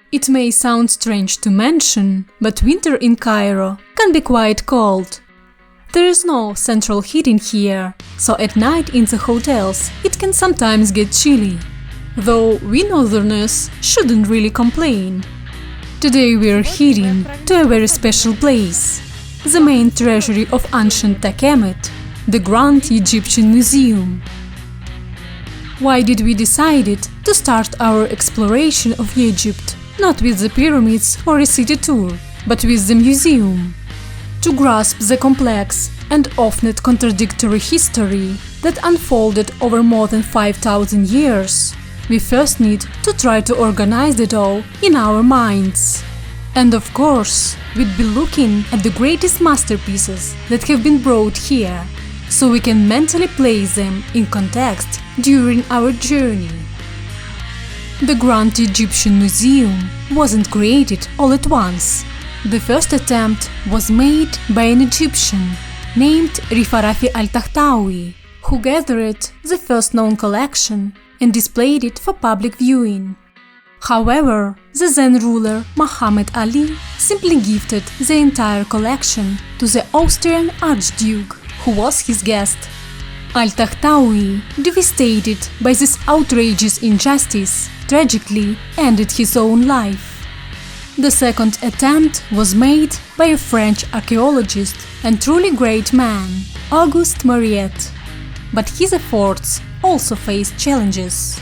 It may sound strange to mention, but winter in Cairo can be quite cold. There is no central heating here, so at night in the hotels it can sometimes get chilly. Though we northerners shouldn't really complain. Today we are heading to a very special place, the main treasury of ancient Kemet, the Grand Egyptian Museum. Why did we decide to start our exploration of Egypt not with the pyramids or a city tour, but with the museum? To grasp the complex and often contradictory history that unfolded over more than 5,000 years, we first need to try to organize it all in our minds. And of course, we'd be looking at the greatest masterpieces that have been brought here, so we can mentally place them in context during our journey. The Grand Egyptian Museum wasn't created all at once. The first attempt was made by an Egyptian named Rifarafi al-Tahtawi, who gathered the first known collection and displayed it for public viewing. However, the then ruler Muhammad Ali simply gifted the entire collection to the Austrian Archduke, who was his guest. Al-Tahtawi, devastated by this outrageous injustice, tragically ended his own life. The second attempt was made by a French archaeologist and truly great man, Auguste Mariette. But his efforts also faced challenges.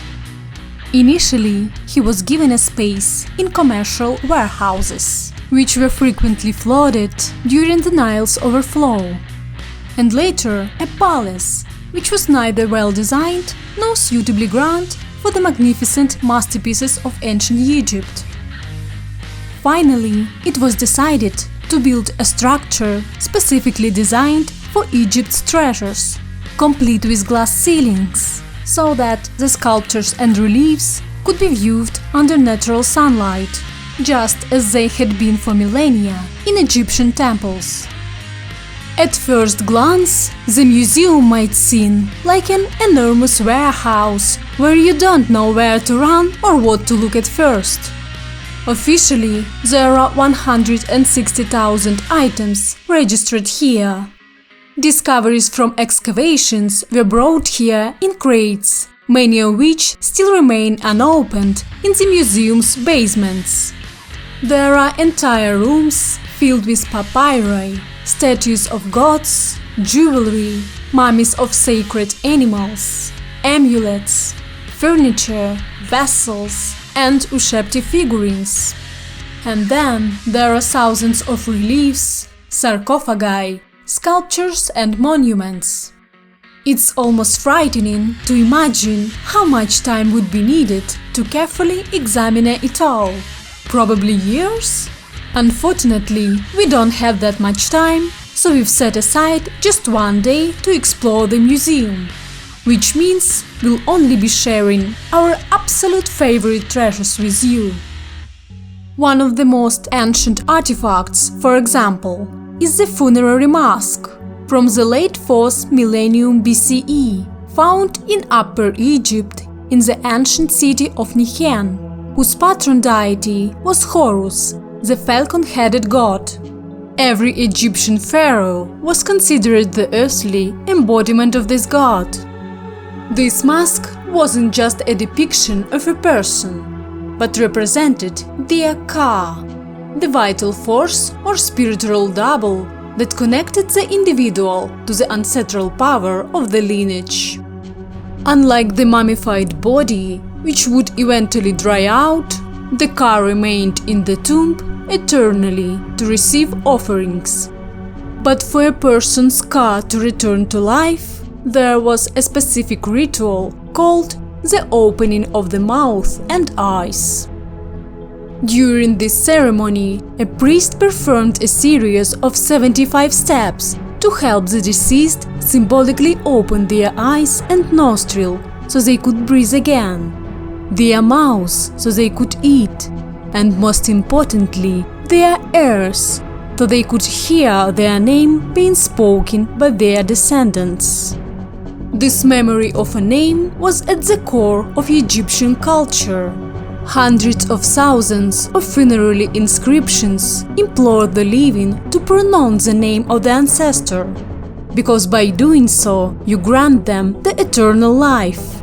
Initially, he was given a space in commercial warehouses, which were frequently flooded during the Nile's overflow, and later a palace, which was neither well designed nor suitably grand for the magnificent masterpieces of ancient Egypt. Finally, it was decided to build a structure specifically designed for Egypt's treasures, complete with glass ceilings, so that the sculptures and reliefs could be viewed under natural sunlight, just as they had been for millennia in Egyptian temples. At first glance, the museum might seem like an enormous warehouse where you don't know where to run or what to look at first. Officially, there are 160,000 items registered here. Discoveries from excavations were brought here in crates, many of which still remain unopened in the museum's basements. There are entire rooms filled with papyri, statues of gods, jewelry, mummies of sacred animals, amulets, furniture, vessels, and Ushepti figurines. And then there are thousands of reliefs, sarcophagi, sculptures and monuments. It's almost frightening to imagine how much time would be needed to carefully examine it all. Probably years? Unfortunately, we don't have that much time, so we've set aside just one day to explore the museum, which means we'll only be sharing our absolute favorite treasures with you. One of the most ancient artifacts, for example, is the funerary mask from the late 4th millennium BCE, found in Upper Egypt in the ancient city of Nichen, whose patron deity was Horus, the falcon-headed god. Every Egyptian pharaoh was considered the earthly embodiment of this god. This mask wasn't just a depiction of a person, but represented the Ka, the vital force or spiritual double that connected the individual to the ancestral power of the lineage. Unlike the mummified body, which would eventually dry out, the Ka remained in the tomb eternally to receive offerings. But for a person's Ka to return to life, there was a specific ritual called the opening of the mouth and eyes. During this ceremony, a priest performed a series of 75 steps to help the deceased symbolically open their eyes and nostril so they could breathe again, their mouths so they could eat, and most importantly, their ears so they could hear their name being spoken by their descendants. This memory of a name was at the core of Egyptian culture. Hundreds of thousands of funerary inscriptions implore the living to pronounce the name of the ancestor, because by doing so you grant them the eternal life.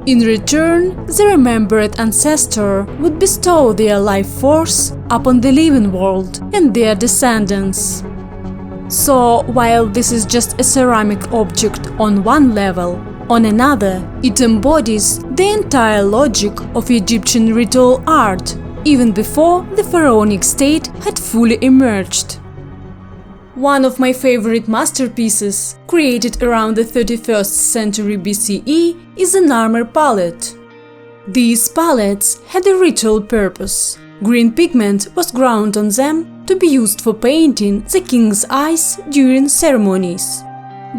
In return, the remembered ancestor would bestow their life force upon the living world and their descendants. So, while this is just a ceramic object on one level, on another, it embodies the entire logic of Egyptian ritual art, even before the pharaonic state had fully emerged. One of my favorite masterpieces, created around the 31st century BCE, is an armor palette. These palettes had a ritual purpose. Green pigment was ground on them to be used for painting the king's eyes during ceremonies.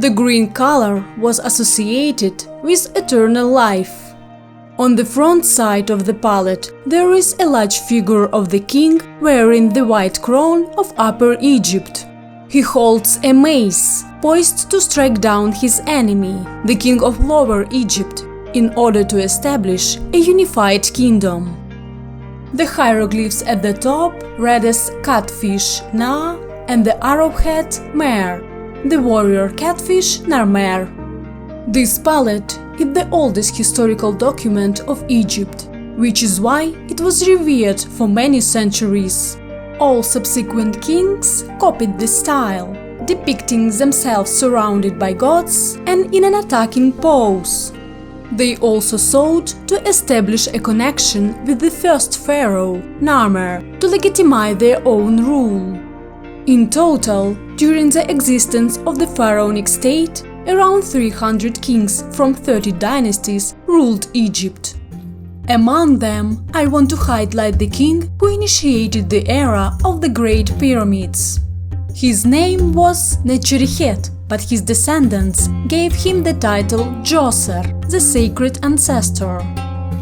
The green color was associated with eternal life. On the front side of the palette there is a large figure of the king wearing the white crown of Upper Egypt. He holds a mace, poised to strike down his enemy, the king of Lower Egypt, in order to establish a unified kingdom. The hieroglyphs at the top read as catfish Na and the arrowhead Mer, the warrior catfish Narmer. This palette is the oldest historical document of Egypt, which is why it was revered for many centuries. All subsequent kings copied this style, depicting themselves surrounded by gods and in an attacking pose. They also sought to establish a connection with the first pharaoh, Narmer, to legitimize their own rule. In total, during the existence of the pharaonic state, around 300 kings from 30 dynasties ruled Egypt. Among them, I want to highlight the king who initiated the era of the Great Pyramids. His name was Necherichet, but his descendants gave him the title Djoser, the sacred ancestor.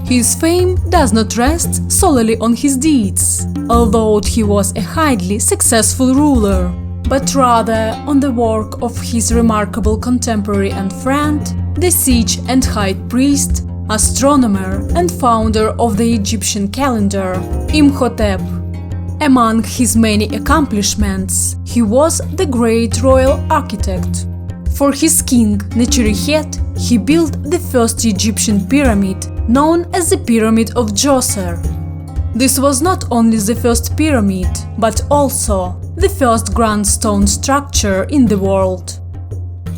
His fame does not rest solely on his deeds, although he was a highly successful ruler, but rather on the work of his remarkable contemporary and friend, the sage and high priest, astronomer and founder of the Egyptian calendar, Imhotep. Among his many accomplishments, he was the great royal architect. For his king, Necherichet, he built the first Egyptian pyramid, known as the Pyramid of Djoser. This was not only the first pyramid, but also the first grand stone structure in the world.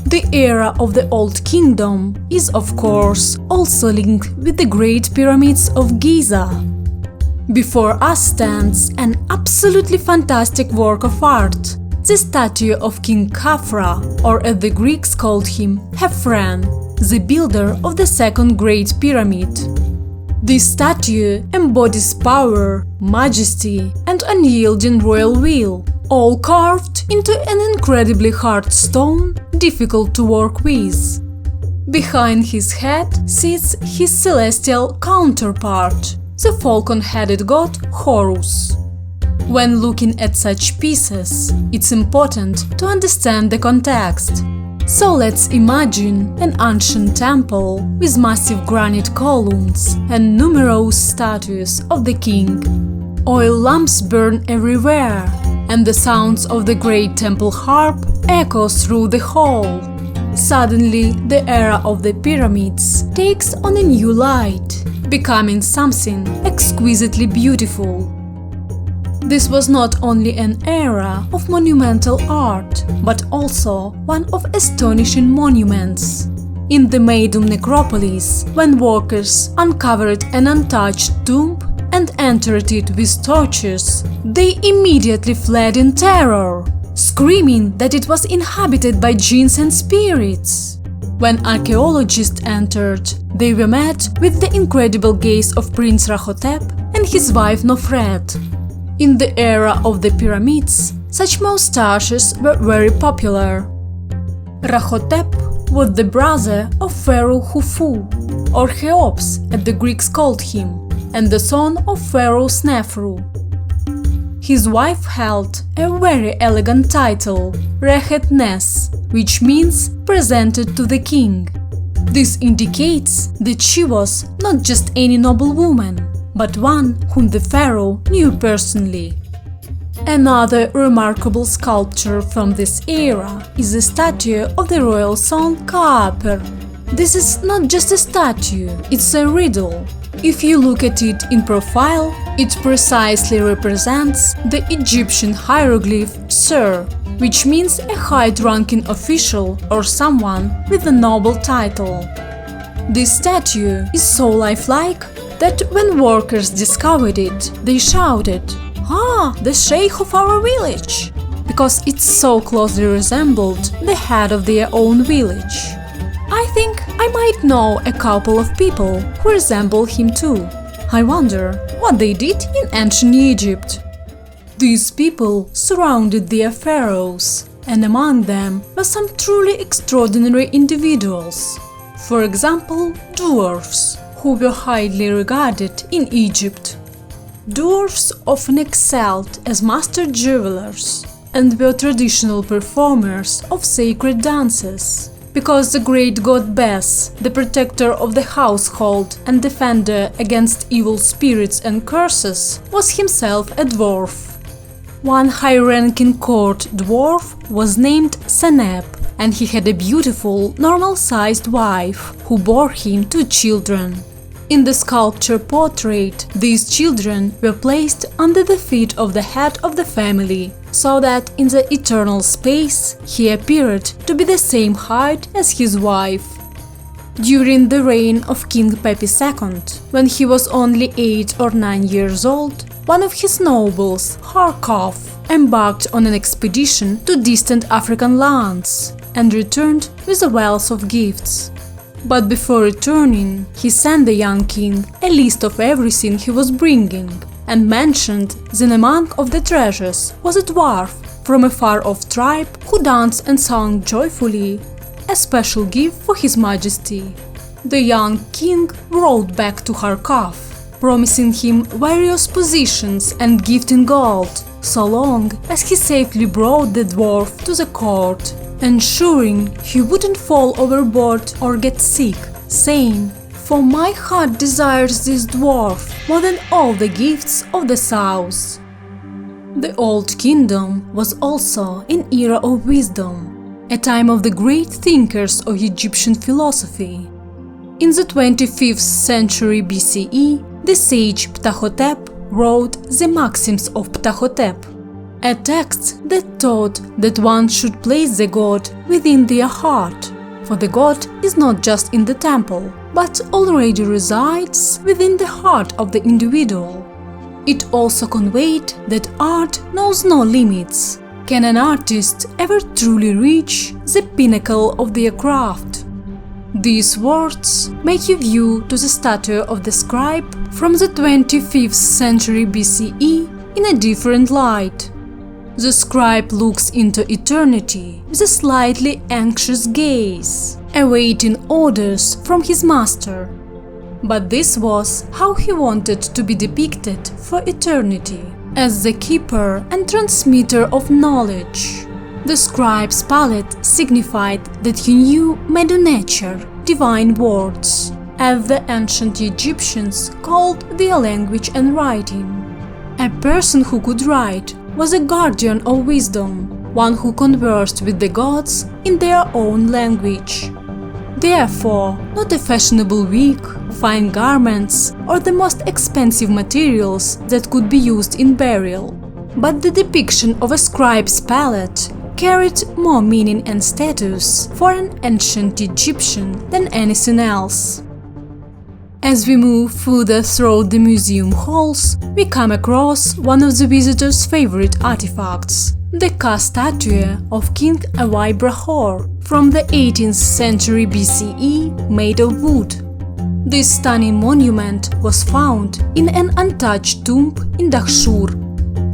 The era of the Old Kingdom is, of course, also linked with the Great Pyramids of Giza. Before us stands an absolutely fantastic work of art, the statue of King Khafra, or as the Greeks called him, Khephren, the builder of the second Great Pyramid. This statue embodies power, majesty, and unyielding royal will, all carved into an incredibly hard stone, difficult to work with. Behind his head sits his celestial counterpart, the falcon-headed god Horus. When looking at such pieces, it's important to understand the context. So let's imagine an ancient temple with massive granite columns and numerous statues of the king. Oil lamps burn everywhere, and the sounds of the great temple harp echo through the hall. Suddenly, the era of the pyramids takes on a new light, becoming something exquisitely beautiful. This was not only an era of monumental art, but also one of astonishing monuments. In the Meidum necropolis, when workers uncovered an untouched tomb and entered it with torches, they immediately fled in terror, screaming that it was inhabited by jinns and spirits. When archaeologists entered, they were met with the incredible gaze of Prince Rahotep and his wife Nofret. In the era of the pyramids, such moustaches were very popular. Rahotep was the brother of Pharaoh Khufu, or Cheops as the Greeks called him, and the son of Pharaoh Snefru. His wife held a very elegant title, Rehet Nes, which means presented to the king. This indicates that she was not just any noble woman, but one whom the pharaoh knew personally. Another remarkable sculpture from this era is the statue of the royal son Kaaper. This is not just a statue, it's a riddle. If you look at it in profile, it precisely represents the Egyptian hieroglyph Ser, which means a high-ranking official or someone with a noble title. This statue is so lifelike that when workers discovered it, they shouted, "Ah, the sheikh of our village!" because it so closely resembled the head of their own village. I think I might know a couple of people who resemble him too. I wonder what they did in ancient Egypt. These people surrounded their pharaohs, and among them were some truly extraordinary individuals. For example, dwarfs, who were highly regarded in Egypt. Dwarfs often excelled as master jewelers and were traditional performers of sacred dances, because the great god Bes, the protector of the household and defender against evil spirits and curses, was himself a dwarf. One high-ranking court dwarf was named Seneb, and he had a beautiful, normal-sized wife who bore him 2 children. In the sculpture portrait, these children were placed under the feet of the head of the family, so that in the eternal space he appeared to be the same height as his wife. During the reign of King Pepi II, when he was only 8 or 9 years old, one of his nobles, Harkov, embarked on an expedition to distant African lands and returned with a wealth of gifts. But before returning, he sent the young king a list of everything he was bringing and mentioned that among of the treasures was a dwarf from a far-off tribe who danced and sang joyfully, a special gift for his majesty. The young king wrote back to Harkov, promising him various positions and gift in gold, so long as he safely brought the dwarf to the court, ensuring he wouldn't fall overboard or get sick, saying, "For my heart desires this dwarf more than all the gifts of the south." The Old Kingdom was also an era of wisdom, a time of the great thinkers of Egyptian philosophy. In the 25th century BCE, the sage Ptahhotep wrote the Maxims of Ptahhotep, a text that taught that one should place the god within their heart, for the god is not just in the temple, but already resides within the heart of the individual. It also conveyed that art knows no limits. Can an artist ever truly reach the pinnacle of their craft? These words make you view to the statue of the scribe from the 25th century BCE in a different light. The scribe looks into eternity with a slightly anxious gaze, awaiting orders from his master. But this was how he wanted to be depicted for eternity, as the keeper and transmitter of knowledge. The scribe's palette signified that he knew Medu Neter, divine words, as the ancient Egyptians called their language and writing. A person who could write was a guardian of wisdom, one who conversed with the gods in their own language. Therefore, not a fashionable wig, fine garments, or the most expensive materials that could be used in burial, but the depiction of a scribe's palette carried more meaning and status for an ancient Egyptian than anything else. As we move further through the museum halls, we come across one of the visitors' favorite artifacts, the Ka statue of King Awai Brahor from the 18th century BCE, made of wood. This stunning monument was found in an untouched tomb in Dahshur.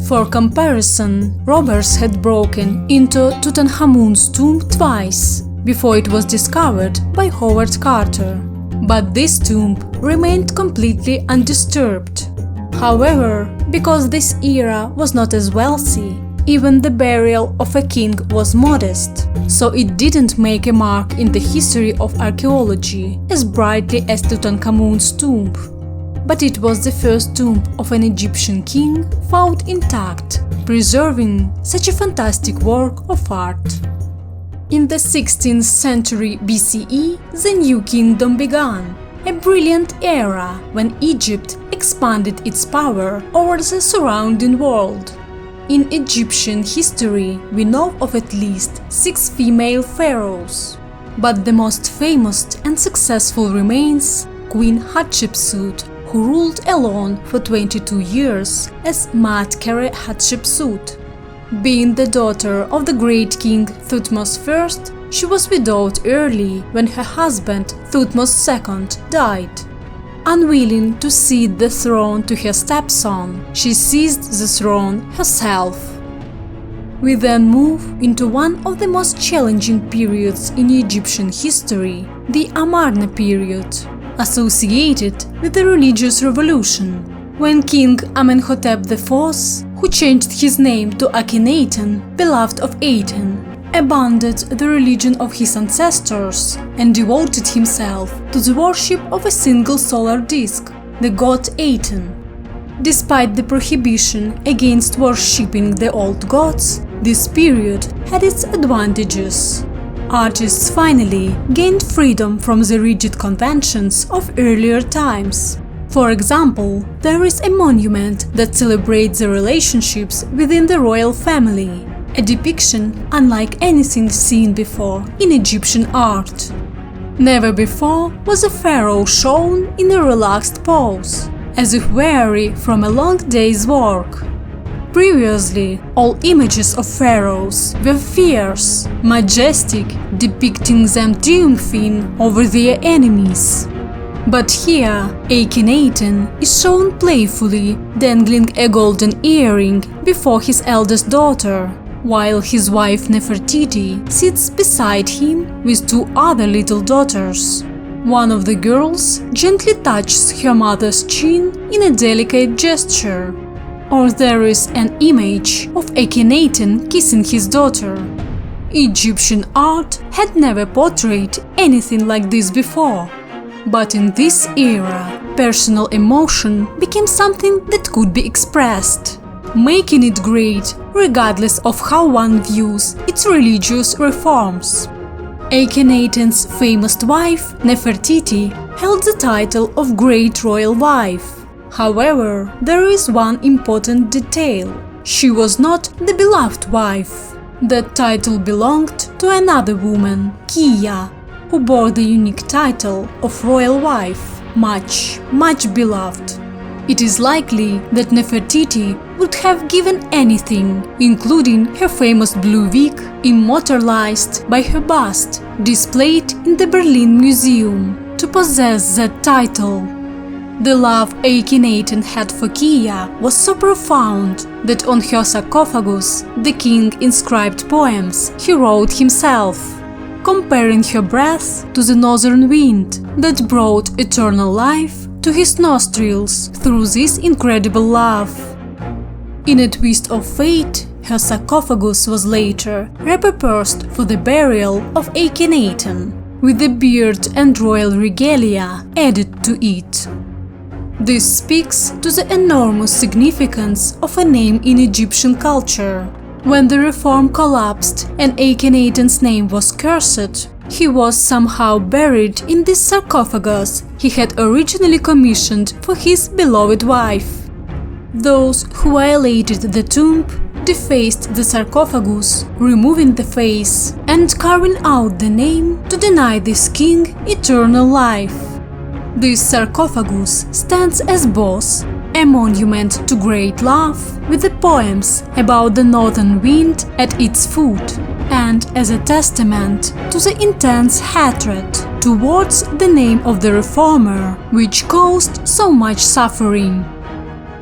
For comparison, robbers had broken into Tutankhamun's tomb twice before it was discovered by Howard Carter. But this tomb remained completely undisturbed. However, because this era was not as wealthy, even the burial of a king was modest, so it didn't make a mark in the history of archaeology as brightly as Tutankhamun's tomb. but it was the first tomb of an Egyptian king found intact, preserving such a fantastic work of art. In the 16th century BCE, the New Kingdom began, a brilliant era when Egypt expanded its power over the surrounding world. In Egyptian history, we know of at least 6 female pharaohs, but the most famous and successful remains Queen Hatshepsut, who ruled alone for 22 years as Matkere Hatshepsut. Being the daughter of the great king Thutmose I, she was widowed early when her husband Thutmose II died. Unwilling to cede the throne to her stepson, she seized the throne herself. We then move into one of the most challenging periods in Egyptian history, the Amarna period, associated with the religious revolution, when King Amenhotep IV, who changed his name to Akhenaten, beloved of Aten, abandoned the religion of his ancestors and devoted himself to the worship of a single solar disk, the god Aten. Despite the prohibition against worshipping the old gods, this period had its advantages. Artists finally gained freedom from the rigid conventions of earlier times. For example, there is a monument that celebrates the relationships within the royal family, a depiction unlike anything seen before in Egyptian art. Never before was a pharaoh shown in a relaxed pose, as if weary from a long day's work. Previously, all images of pharaohs were fierce, majestic, depicting them triumphing over their enemies. But here, Akhenaten is shown playfully dangling a golden earring before his eldest daughter, while his wife Nefertiti sits beside him with 2 other little daughters. One of the girls gently touches her mother's chin in a delicate gesture. Or there is an image of Akhenaten kissing his daughter. Egyptian art had never portrayed anything like this before. But in this era, personal emotion became something that could be expressed, making it great regardless of how one views its religious reforms. Akhenaten's famous wife, Nefertiti, held the title of Great Royal Wife. However, there is one important detail. She was not the beloved wife. That title belonged to another woman, Kiya, who bore the unique title of Royal Wife, much beloved. It is likely that Nefertiti would have given anything, including her famous blue wig, immortalized by her bust, displayed in the Berlin Museum, to possess that title. The love Akhenaten had for Kiya was so profound that on her sarcophagus the king inscribed poems he wrote himself, comparing her breath to the northern wind that brought eternal life to his nostrils through this incredible love. In a twist of fate, her sarcophagus was later repurposed for the burial of Akhenaten, with the beard and royal regalia added to it. This speaks to the enormous significance of a name in Egyptian culture. When the reform collapsed and Akhenaten's name was cursed, he was somehow buried in this sarcophagus he had originally commissioned for his beloved wife. Those who violated the tomb defaced the sarcophagus, removing the face and carving out the name to deny this king eternal life. This sarcophagus stands as both a monument to great love, with the poems about the northern wind at its foot, and as a testament to the intense hatred towards the name of the reformer, which caused so much suffering.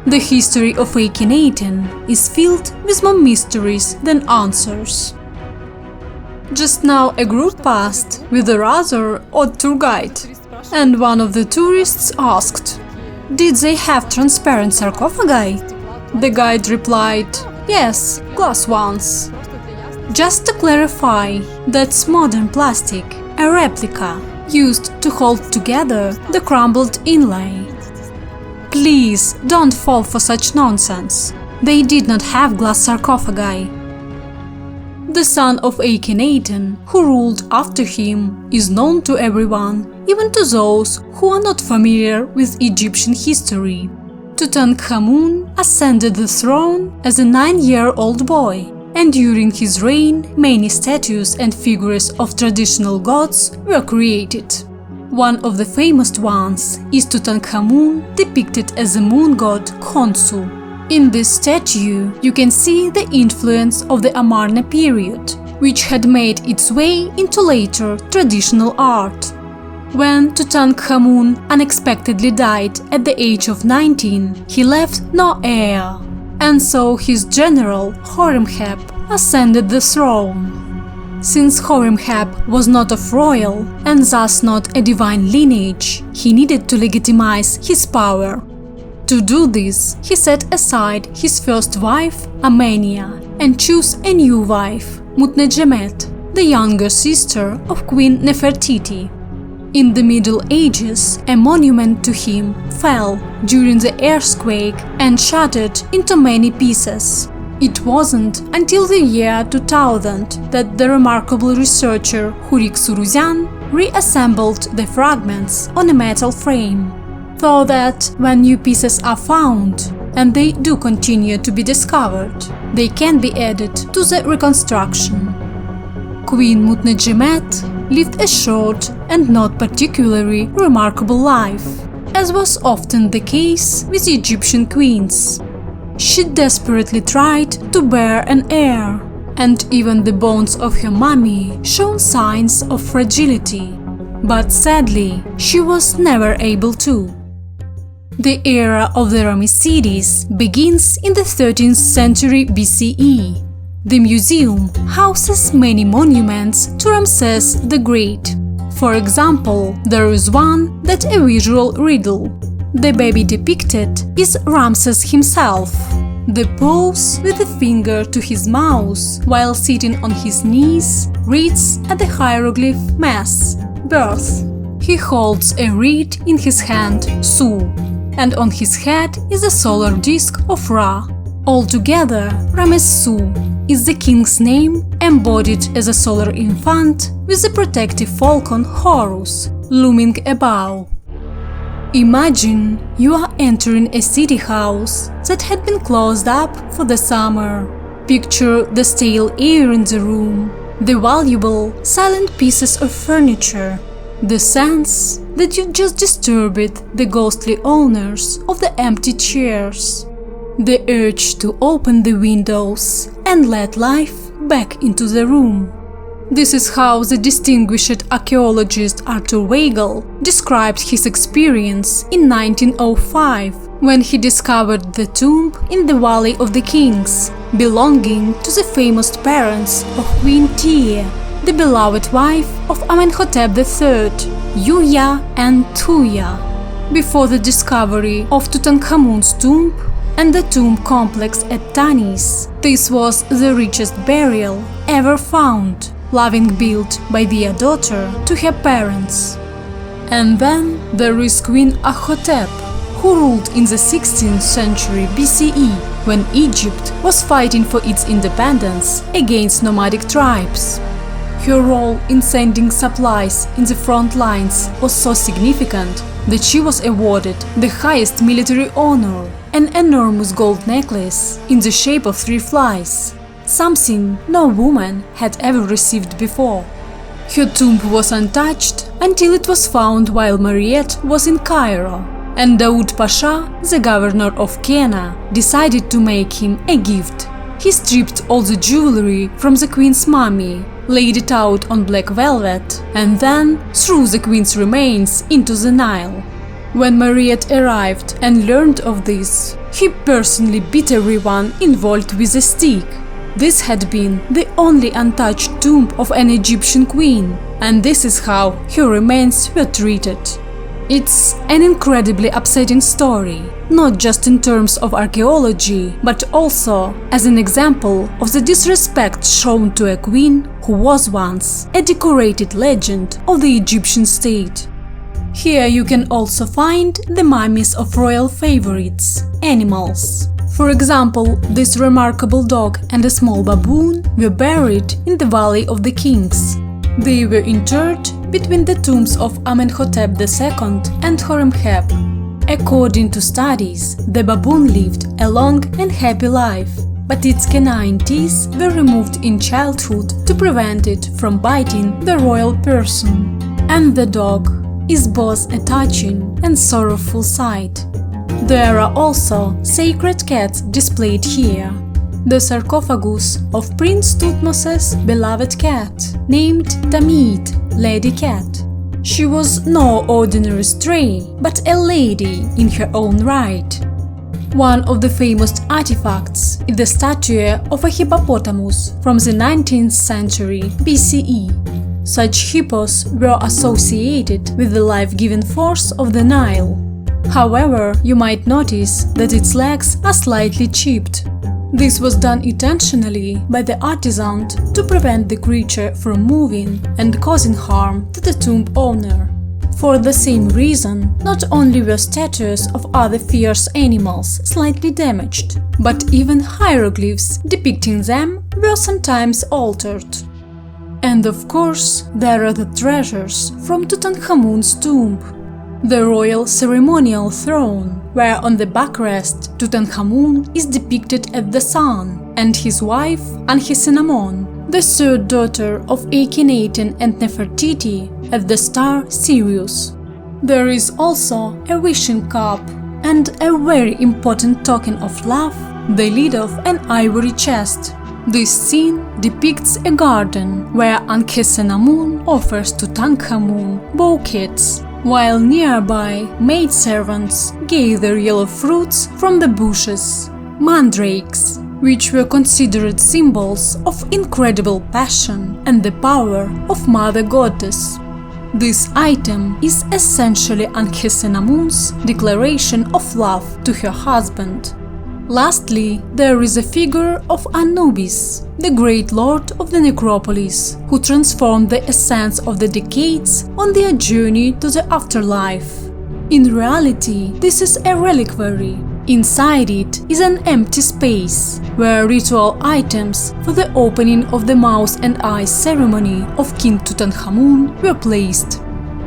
The history of Akhenaten is filled with more mysteries than answers. Just now a group passed with a rather odd tour guide, and one of the tourists asked, "Did they have transparent sarcophagi?" The guide replied, "Yes, glass ones." Just to clarify, that's modern plastic, a replica, used to hold together the crumbled inlay. Please don't fall for such nonsense. They did not have glass sarcophagi. The son of Akhenaten, who ruled after him, is known to everyone, even to those who are not familiar with Egyptian history. Tutankhamun ascended the throne as a 9-year-old boy, and during his reign many statues and figures of traditional gods were created. One of the famous ones is Tutankhamun depicted as the moon god Khonsu. In this statue, you can see the influence of the Amarna period, which had made its way into later traditional art. When Tutankhamun unexpectedly died at the age of 19, he left no heir, and so his general Horemheb ascended the throne. Since Horemheb was not of royal and thus not a divine lineage, he needed to legitimize his power. To do this, he set aside his first wife, Amenia, and chose a new wife, Mutnejemet, the younger sister of Queen Nefertiti. In the Middle Ages, a monument to him fell during the earthquake and shattered into many pieces. It wasn't until the year 2000 that the remarkable researcher Hurik Suruzyan reassembled the fragments on a metal frame. So that when new pieces are found, and they do continue to be discovered, they can be added to the reconstruction. Queen Mutnejemet lived a short and not particularly remarkable life, as was often the case with Egyptian queens. She desperately tried to bear an heir, and even the bones of her mummy showed signs of fragility, but sadly she was never able to. The era of the Ramessides begins in the 13th century BCE. The museum houses many monuments to Ramses the Great. For example, there is one that's a visual riddle. The baby depicted is Ramses himself. The pose with the finger to his mouth while sitting on his knees reads at the hieroglyph Mes, birth. He holds a reed in his hand, Su, and on his head is a solar disk of Ra. Altogether, Ramessu is the king's name embodied as a solar infant with the protective falcon Horus looming above. Imagine you are entering a city house that had been closed up for the summer. Picture the stale air in the room, the valuable, silent pieces of furniture, the sense that you just disturbed the ghostly owners of the empty chairs, the urge to open the windows and let life back into the room. This is how the distinguished archaeologist Arthur Weigel described his experience in 1905 when he discovered the tomb in the Valley of the Kings, belonging to the famous parents of Queen Tiye, the beloved wife of Amenhotep III, Yuya and Tuya. Before the discovery of Tutankhamun's tomb and the tomb complex at Tanis, this was the richest burial ever found, loving built by their daughter to her parents. And then there is Queen Ahotep, who ruled in the 16th century BCE when Egypt was fighting for its independence against nomadic tribes. Her role in sending supplies in the front lines was so significant that she was awarded the highest military honor, an enormous gold necklace in the shape of 3 flies, something no woman had ever received before. Her tomb was untouched until it was found while Mariette was in Cairo, and Daoud Pasha, the governor of Kenya, decided to make him a gift. He stripped all the jewelry from the queen's mummy, laid it out on black velvet, and then threw the queen's remains into the Nile. When Mariette arrived and learned of this, he personally beat everyone involved with a stick. This had been the only untouched tomb of an Egyptian queen, and this is how her remains were treated. It's an incredibly upsetting story, not just in terms of archaeology, but also as an example of the disrespect shown to a queen who was once a decorated legend of the Egyptian state. Here you can also find the mummies of royal favorites, animals. For example, this remarkable dog and a small baboon were buried in the Valley of the Kings. They were interred between the tombs of Amenhotep II and Horemheb. According to studies, the baboon lived a long and happy life, but its canine teeth were removed in childhood to prevent it from biting the royal person. And the dog is both a touching and sorrowful sight. There are also sacred cats displayed here. The sarcophagus of Prince Thutmose's beloved cat, named Tamid, Lady Cat. She was no ordinary stray, but a lady in her own right. One of the famous artifacts is the statue of a hippopotamus from the 19th century BCE. Such hippos were associated with the life-giving force of the Nile. However, you might notice that its legs are slightly chipped. This was done intentionally by the artisan to prevent the creature from moving and causing harm to the tomb owner. For the same reason, not only were statues of other fierce animals slightly damaged, but even hieroglyphs depicting them were sometimes altered. And of course, there are the treasures from Tutankhamun's tomb. The royal ceremonial throne, where on the backrest Tutankhamun is depicted as the sun, and his wife Ankhesenamun, the third daughter of Akhenaten and Nefertiti, as the star Sirius. There is also a wishing cup, and a very important token of love, the lid of an ivory chest. This scene depicts a garden where Ankhesenamun offers Tutankhamun bouquets, while nearby maidservants gather yellow fruits from the bushes, mandrakes, which were considered symbols of incredible passion and the power of Mother Goddess. This item is essentially Ankhesenamun's declaration of love to her husband. Lastly, there is a figure of Anubis, the great lord of the necropolis, who transformed the essence of the decades on their journey to the afterlife. In reality, this is a reliquary. Inside it is an empty space, where ritual items for the opening of the mouth and eyes ceremony of King Tutankhamun were placed.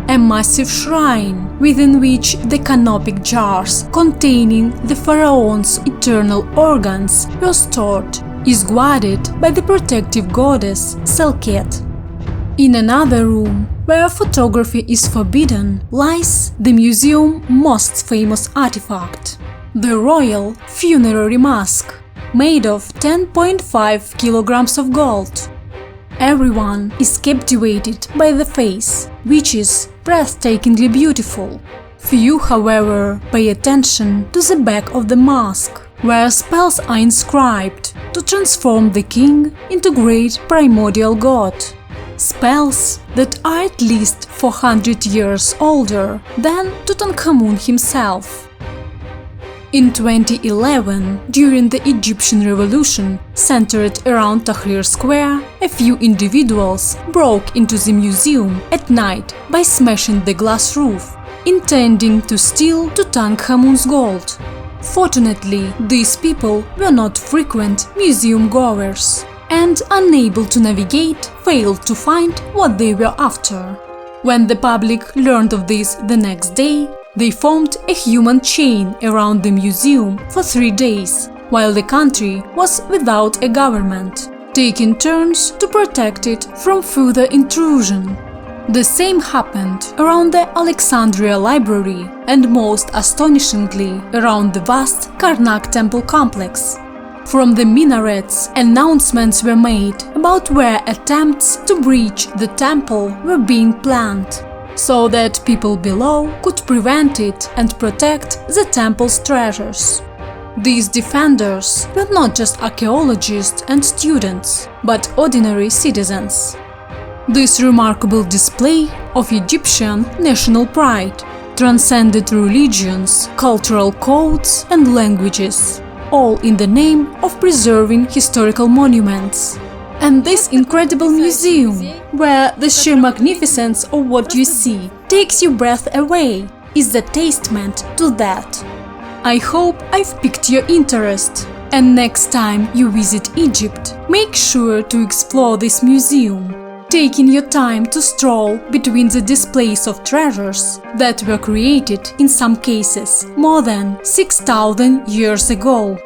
A massive shrine, within which the canopic jars containing the pharaoh's eternal organs were stored, is guarded by the protective goddess Selket. In another room, where photography is forbidden, lies the museum's most famous artifact, the royal funerary mask, made of 10.5 kilograms of gold. Everyone is captivated by the face, which is breathtakingly beautiful. Few, however, pay attention to the back of the mask, where spells are inscribed to transform the king into great primordial god. Spells that are at least 400 years older than Tutankhamun himself. In 2011, during the Egyptian revolution centered around Tahrir Square, a few individuals broke into the museum at night by smashing the glass roof, intending to steal Tutankhamun's gold. Fortunately, these people were not frequent museum goers, and unable to navigate, failed to find what they were after. When the public learned of this the next day, they formed a human chain around the museum for 3 days, while the country was without a government, taking turns to protect it from further intrusion. The same happened around the Alexandria Library and, most astonishingly, around the vast Karnak temple complex. From the minarets, announcements were made about where attempts to breach the temple were being planned, so that people below could prevent it and protect the temple's treasures. These defenders were not just archaeologists and students, but ordinary citizens. This remarkable display of Egyptian national pride transcended religions, cultural codes and languages, all in the name of preserving historical monuments. And this incredible museum, where the sheer magnificence of what you see takes your breath away, is the testament to that. I hope I've piqued your interest, and next time you visit Egypt, make sure to explore this museum, taking your time to stroll between the displays of treasures that were created, in some cases, more than 6,000 years ago.